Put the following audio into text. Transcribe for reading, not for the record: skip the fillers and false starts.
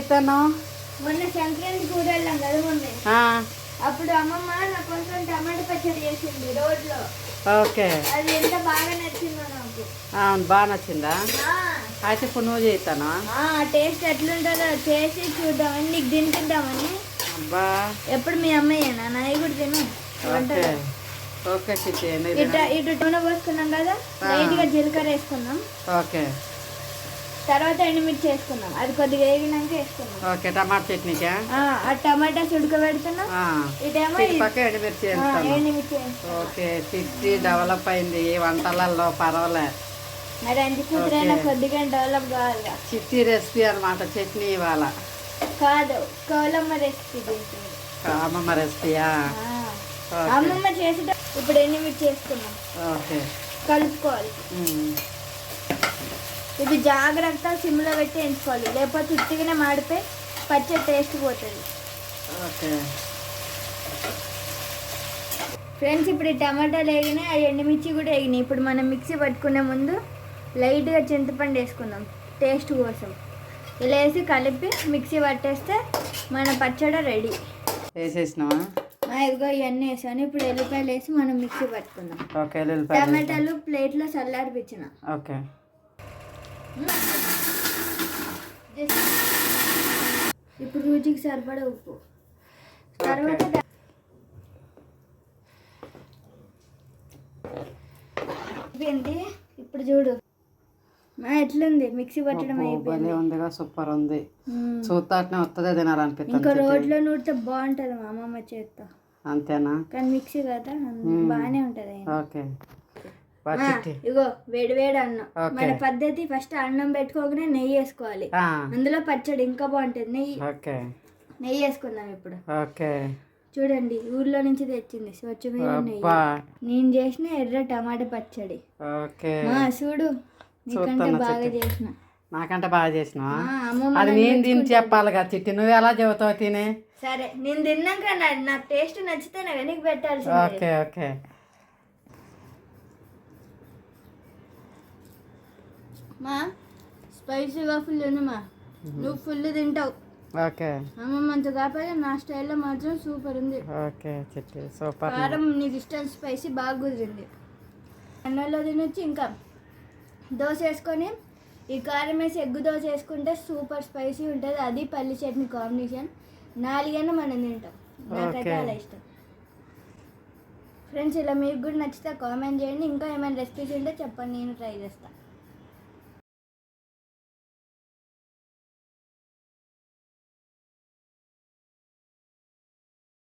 చేస్తాను? మొన్న సంక్రాంతి కూర వెళ్ళాం కదా మొన్న. అప్పుడు అమ్మమ్మ నా కోసం టమాటా పచ్చడి చేసింది రోడ్లో. ఓకే. అది ఎంత బాగా నచ్చిందో నాకు. బాగా నచ్చిందా? అయితే ఇప్పుడు నువ్వు చేస్తాను. టేస్ట్ ఎట్లుంటుందో చేసి చూద్దామని, నీకు తింటుందామని. అబ్బా, ఎప్పుడు మీ అమ్మయ్యేనా? నాయి కూడా తిను. ఓకే ఓకే చిట్టి. ఇటు నూనె పోసుకున్నాం కదా, లైట్గా జీలకర్ర వేసుకున్నాం. ఓకే. తర్వాత ఎండుమిర్చి వేసుకున్నాం, అది కొద్దిగా వేగినాక వేసుకున్నాం. ఓకే. టమాటా చట్నీకా? ఆ టమాటాస్ ఉడకబెడుతున్నాం. ఇటేమో ఎండుమిర్చి వేస్తాను. ఎండుమిర్చి. ఓకే. చిట్టి డెవలప్ అయింది వంటలలో, పర్వాలే. మరి అంత కూతురైనా కొద్దిగా డెవలప్ కావాలి. చిట్టి రెసిపీ అనమాట చట్నీ ఇవాళ. కాదు, కోలమ్మ రెసిపీ చేసింది. అమ్మమ్మ రెసిపీయా? అమ్మమ్మ చేసేట. ఇప్పుడు ఎండుమిర్చి వేసుకున్నాం. ఓకే. కలుపుకోవాలి. ఇది జాగ్రత్త సిమ్లో పెట్టి ఎంచుకోవాలి, లేకపోతే ఉట్టిగానే మాడిపోయి పచ్చడి టేస్ట్ పోతుంది. ఓకే ఫ్రెండ్స్, ఇప్పుడు ఈ టమాటాలు వేగినాయి, ఆ ఎండుమిర్చి కూడా వేగినాయి. ఇప్పుడు మనం మిక్సీ పట్టుకునే ముందు లైట్గా చింతపండు వేసుకుందాం టేస్ట్ కోసం. ఇలా వేసి కలిపి మిక్సీ పట్టేస్తే మన పచ్చడి రెడీ. వేసేసినావా? ఇదిగో ఇవన్నీ వేసాను. ఇప్పుడు ఎల్లిపాయలు వేసి మనం మిక్సీ పట్టుకుందాం. ఓకే. టమాటాలు ప్లేట్లో చల్లారిపించిన. ఓకే. ఇప్పుడు రుచికి సరిపడా ఉప్పు. తర్వాత ఇప్పుడు చూడు ఎట్లుంది మిక్సీ పట్టడం అయిపోయింది. ఉందిగా, సూపర్ ఉంది. చూస్తానే వస్తుందే తినాలనిపిస్తుంది. ఇంకా రోడ్లో నూడితే బాగుంటది మా అమ్మమ్మ చేత్తో. అంతేనా? కానీ మిక్సీ కదా బాగానే ఉంటది. ఓకే. ఇగో వేడి వేడి అన్నం. మన పద్ధతి ఫస్ట్ అన్నం పెట్టుకోగానే నెయ్యి వేసుకోవాలి, అందులో పచ్చడి ఇంకా బాగుంటది. నెయ్యి వేసుకుందాం ఇప్పుడు. ఓకే. చూడండి, ఊర్లో నుంచి తెచ్చింది స్వచ్ఛమైన నెయ్యి. నేను చేసిన ఎర్ర టమాటా పచ్చడి. చూడు, నీకంటే బాగా చేసిన. నాకంటే బాగా చేసినా? అది నేను తిని చెప్పాలిగా చిట్టి, నువ్వు ఎలా చెబుతావు తినే? సరే, నేను తిన్నాక నాకు టేస్ట్ నచ్చితేనే నీకు పెట్టాల్సి. Okay okay. మా స్పైసీగా ఫుల్ ఉందమ్మా, నువ్వు ఫుల్ తింటావు. ఓకే. అమ్మమ్మ అంత కాకపోతే నా స్టైల్లో మాత్రం సూపర్ ఉంది. ఓకే చిట్టి, సూపర్. కారం నీకు ఇష్టం స్పైసీ బాగా కుదిరింది. అన్నంలో తినొచ్చి ఇంకా దోశ వేసుకొని ఈ కారం వేసి ఎగ్గు దోశ వేసుకుంటే సూపర్ స్పైసీ ఉంటుంది. అది పల్లి చట్నీ కాంబినేషన్. 4 మనం తింటాం. నాకైతే అలా ఇష్టం. ఫ్రెండ్స్, ఇలా మీకు కూడా నచ్చితే కామెంట్ చేయండి. ఇంకా ఏమైనా రెసిపీస్ ఉంటే చెప్పండి, నేను ట్రై చేస్తాను.